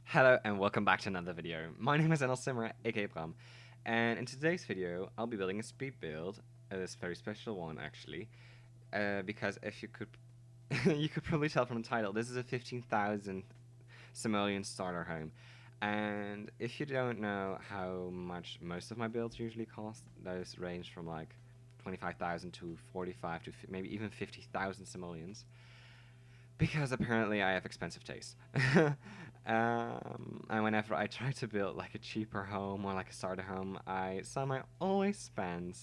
Hello and welcome back to another video. My name is NLsimmer, aka Bram, and in today's video I'll be building a speed build, this very special one actually, because if you could, you could probably tell from the title, this is a 15,000 simoleon starter home. And if you don't know how much most of my builds usually cost, those range from like 25,000 to 45 to maybe even 50,000 simoleons. Because apparently I have expensive taste. And whenever I try to build like a cheaper home or like a starter home, I somehow always spend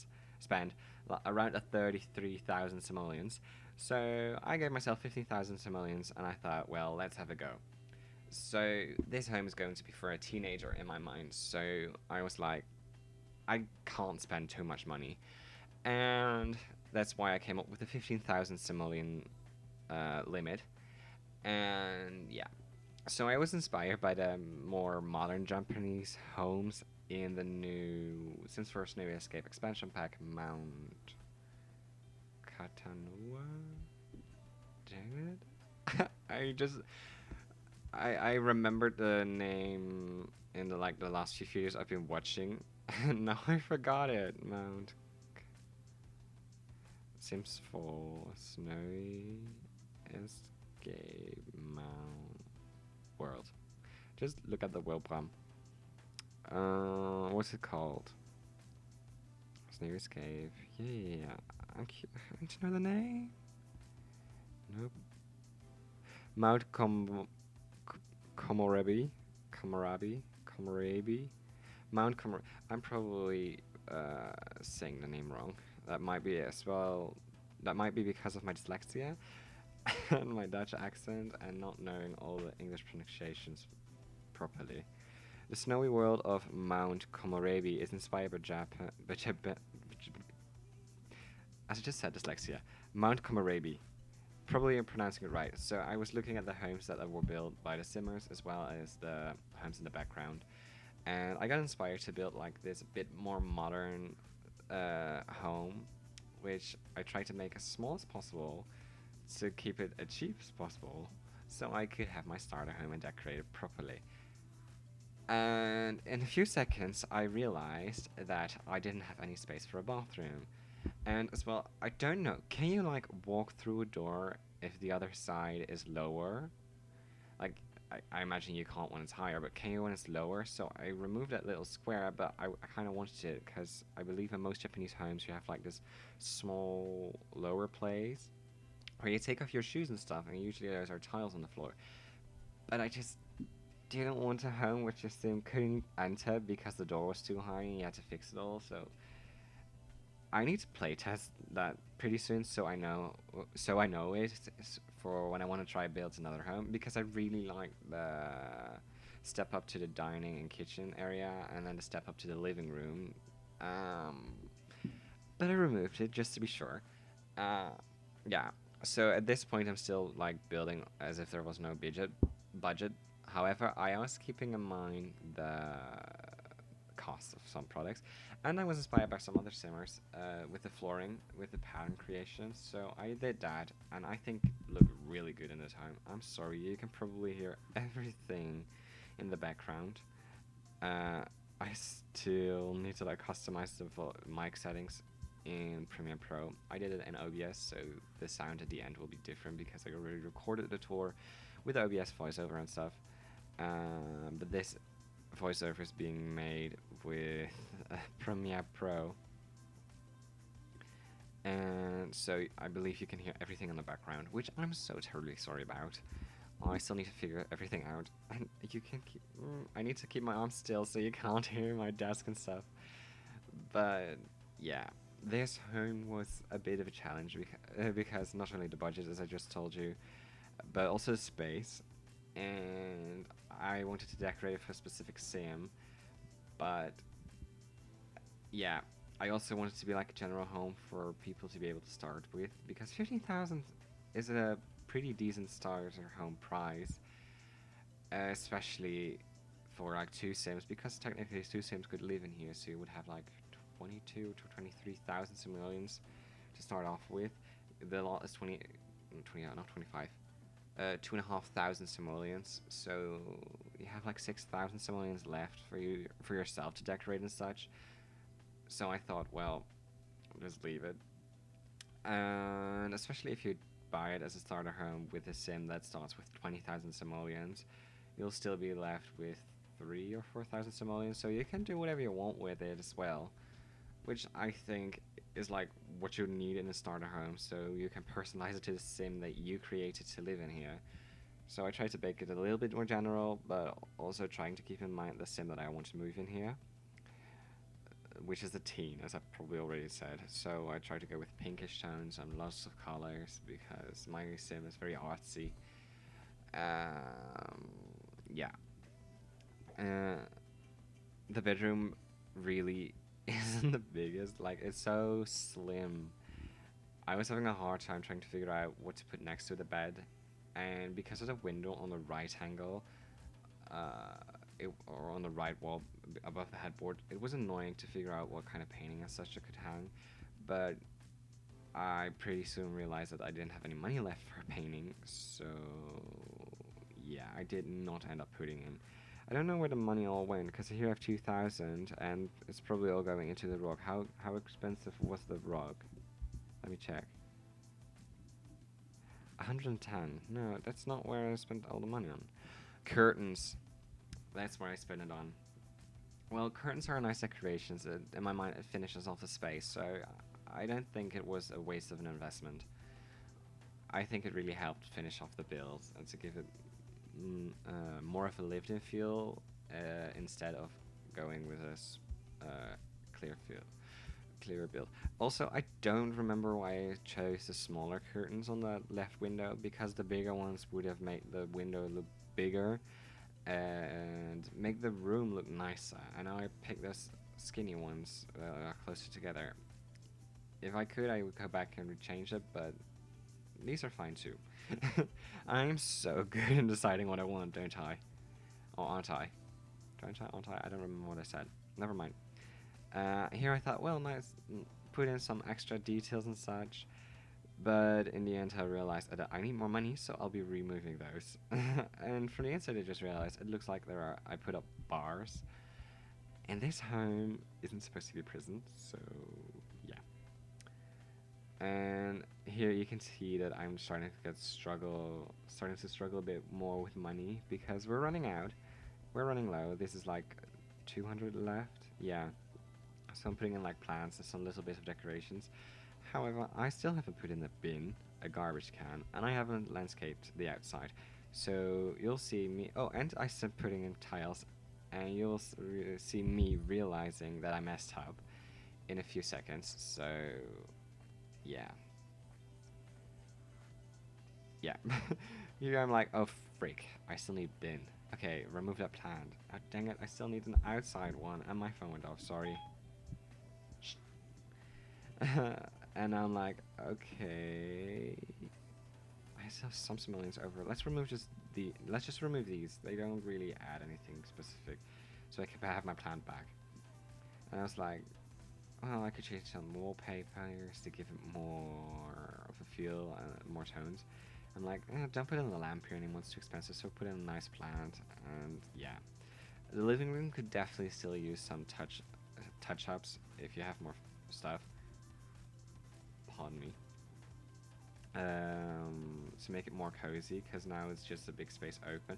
around a 33,000 simoleons. So I gave myself 15,000 simoleons and I thought, well, let's have a go. So this home is going to be for a teenager in my mind. So I was like, I can't spend too much money. And that's why I came up with the 15,000 simoleon limit. And yeah, so I was inspired by the more modern Japanese homes in the new Sims 4's new Escape expansion pack, Mount Katanua. Dang it! I remembered the name in the last few videos I've been watching, and now I forgot it. Mount Sims 4 Snowy Escape Mount World. Just look at the world plan. What's it called? Snowy Escape. Yeah, I need to know the name. Nope. Mount Komorebi. Mount Komor. I'm probably saying the name wrong. That might be as well. That might be because of my dyslexia and my Dutch accent and not knowing all the English pronunciations properly. The snowy world of Mount Komorebi is inspired by Japan. As I just said, dyslexia. Mount Komorebi. Probably I'm pronouncing it right. So I was looking at the homes that were built by the Simmers as well as the homes in the background. And I got inspired to build like this bit more modern home, which I tried to make as small as possible to keep it as cheap as possible so I could have my starter home and decorate it properly. And in a few seconds I realized that I didn't have any space for a bathroom. And as well, I don't know, can you like walk through a door if the other side is lower? Like, I imagine you can't when it's higher, but can you when it's lower? So I removed that little square, but I kind of wanted it because I believe in most Japanese homes you have like this small lower place where you take off your shoes and stuff, and usually those are tiles on the floor. But I just didn't want a home which just couldn't enter because the door was too high and you had to fix it all. So I need to playtest that pretty soon, so I know it for when I want to try build another home, because I really like the step up to the dining and kitchen area, and then the step up to the living room. But I removed it just to be sure. Yeah. So at this point, I'm still like building as if there was no budget. However, I was keeping in mind the cost of some products, and I was inspired by some other simmers with the flooring, with the pattern creation. So I did that, and I think looked really good in the time. I'm sorry, you can probably hear everything in the background. I still need to like customize the mic settings in Premiere Pro. I did it in OBS, so the sound at the end will be different because I already recorded the tour with OBS voiceover and stuff. But this voiceover is being made with Premiere Pro, and so I believe you can hear everything in the background, which I'm so terribly sorry about. I still need to figure everything out, and you can keep. I need to keep my arms still so you can't hear my desk and stuff. But yeah, this home was a bit of a challenge because not only the budget, as I just told you, but also the space. And I wanted to decorate it for a specific sim, but yeah, I also wanted to be like a general home for people to be able to start with, because 15,000 is a pretty decent starter home price, especially for like two sims, because technically two sims could live in here, so you would have like 22 to 23,000 simoleons to start off with. The lot is 20, not 25. 2,500 simoleons. So you have like 6,000 simoleons left for yourself to decorate and such. So I thought, well, just leave it. And especially if you buy it as a starter home with a sim that starts with 20,000 simoleons, you'll still be left with 3 or 4,000 simoleons. So you can do whatever you want with it as well, which I think is like what you need in a starter home. So you can personalize it to the sim that you created to live in here. So I tried to make it a little bit more general, but also trying to keep in mind the sim that I want to move in here, which is a teen, as I've probably already said. So I try to go with pinkish tones and lots of colors because my sim is very artsy. Yeah. The bedroom really isn't the biggest. Like, it's so slim. I was having a hard time trying to figure out what to put next to the bed, and because of the window on the right angle, or on the right wall above the headboard, it was annoying to figure out what kind of painting and such I could hang. But I pretty soon realized that I didn't have any money left for painting, so yeah, I did not end up putting in. I don't know where the money all went, because here I have 2,000, and it's probably all going into the rug. How expensive was the rug? Let me check. 110. No, that's not where I spent all the money on. Curtains. That's where I spent it on. Well, curtains are nice decorations. In my mind, it finishes off the space, so I don't think it was a waste of an investment. I think it really helped finish off the build and to give it more of a lived-in feel instead of going with a clearer build. Also, I don't remember why I chose the smaller curtains on the left window, because the bigger ones would have made the window look bigger and make the room look nicer. And now I picked those skinny ones closer together. If I could, I would go back and change it, but these are fine too. I'm so good in deciding what I want, don't I? Or aren't I? Aren't I? I don't remember what I said. Never mind. Here I thought, well, nice, put in some extra details and such. But in the end, I realized that I need more money, so I'll be removing those. And from the inside, I just realized it looks like I put up bars. And this home isn't supposed to be a prison, so yeah. And here you can see that I'm starting to struggle a bit more with money because we're running out. We're running low. This is like 200 left. Yeah. So I'm putting in like plants and some little bits of decorations. However, I still haven't put in a bin, a garbage can, and I haven't landscaped the outside. So you'll see me. Oh, and I started putting in tiles, and you'll see me realizing that I messed up in a few seconds. So yeah. Yeah. Here I'm like, oh freak, I still need bin. Okay, remove that plant. Oh, dang it, I still need an outside one, and my phone went off, sorry. And I'm like, okay, I still have some simoleons over. Let's just remove these. They don't really add anything specific, so I can have my plant back. And I was like, well, I could change some wallpapers to give it more of a feel and more tones. I'm like, don't put in the lamp here anymore, it's too expensive, so put in a nice plant. And yeah, the living room could definitely still use some touch-ups if you have more stuff. Pardon me. To make it more cozy, because now it's just a big space open,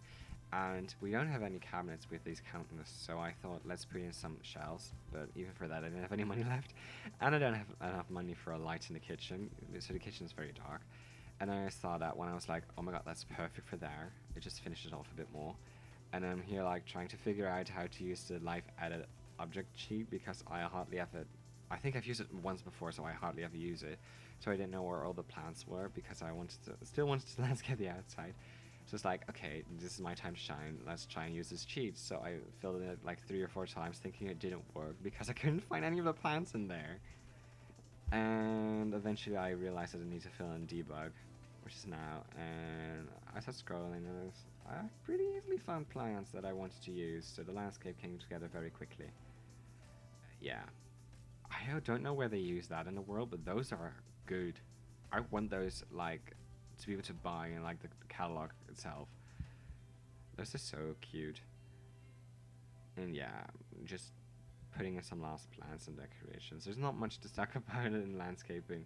and we don't have any cabinets with these counters, so I thought let's put in some shelves, but even for that I didn't have any money left, and I don't have enough money for a light in the kitchen, so the kitchen is very dark. And I saw that when I was like, oh my god, that's perfect for there. It just finishes off a bit more. And I'm here like trying to figure out how to use the life added object sheet, because I hardly ever, I think I've used it once before, so I hardly ever use it. So I didn't know where all the plants were, because I still wanted to landscape the outside. So it's like, okay, this is my time to shine. Let's try and use this cheat. So I filled it like 3 or 4 times, thinking it didn't work because I couldn't find any of the plants in there. And eventually I realized that I need to fill in debug, which is now. And I started scrolling, and I pretty easily found plants that I wanted to use. So the landscape came together very quickly. Yeah. I don't know where they use that in the world, but those are good. I want those like to be able to buy in like the catalog itself. Those are so cute. And yeah, just putting in some last plants and decorations. There's not much to talk about it in landscaping.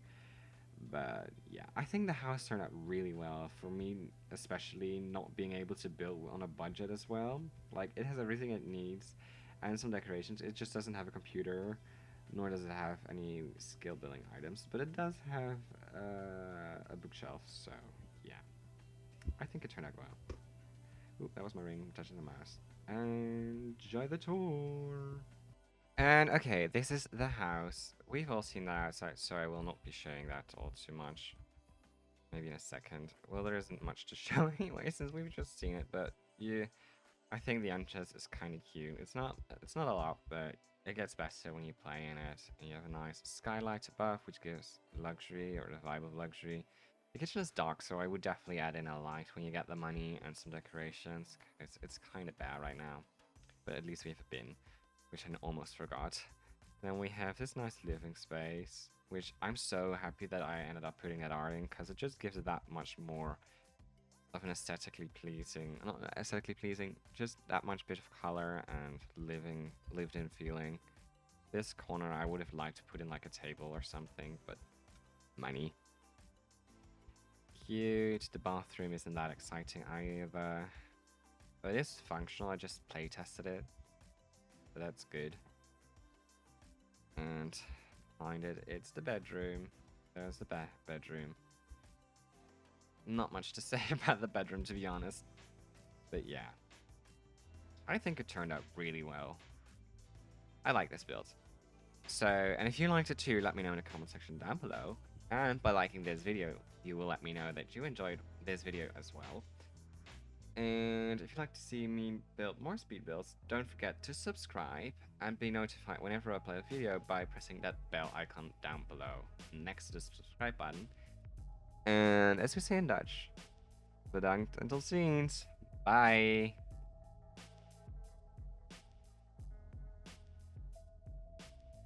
But yeah, I think the house turned out really well for me, especially not being able to build on a budget as well. Like it has everything it needs and some decorations. It just doesn't have a computer, nor does it have any skill building items, but it does have a bookshelf. So yeah, I think it turned out well. Oop, that was my ring touching the mouse. Enjoy the tour. And okay, this is the house. We've all seen that outside, so I will not be showing that all too much. Maybe in a second. Well, there isn't much to show anyway, since we've just seen it, but yeah, I think the entrance is kind of cute. It's not a lot, but it gets better when you play in it. And you have a nice skylight above, which gives luxury, or the vibe of luxury. The kitchen is dark, so I would definitely add in a light when you get the money and some decorations. It's kind of bare right now, but at least we have a bin, which I almost forgot. Then we have this nice living space, which I'm so happy that I ended up putting that art in, because it just gives it that much more of an aesthetically pleasing, not aesthetically pleasing, just that much bit of color and lived in feeling. This corner I would have liked to put in like a table or something, but money. Cute. The bathroom isn't that exciting either, but it is functional. I just play tested it, but that's good. And behind it, it's the bedroom. There's the bedroom. Not much to say about the bedroom, to be honest, but yeah, I think it turned out really well. I like this build. So, and if you liked it too, let me know in the comment section down below. And by liking this video, you will let me know that you enjoyed this video as well. And if you'd like to see me build more speed builds, don't forget to subscribe and be notified whenever I upload a video by pressing that bell icon down below next to the subscribe button. And as we say in Dutch, bedankt en tot ziens. Bye.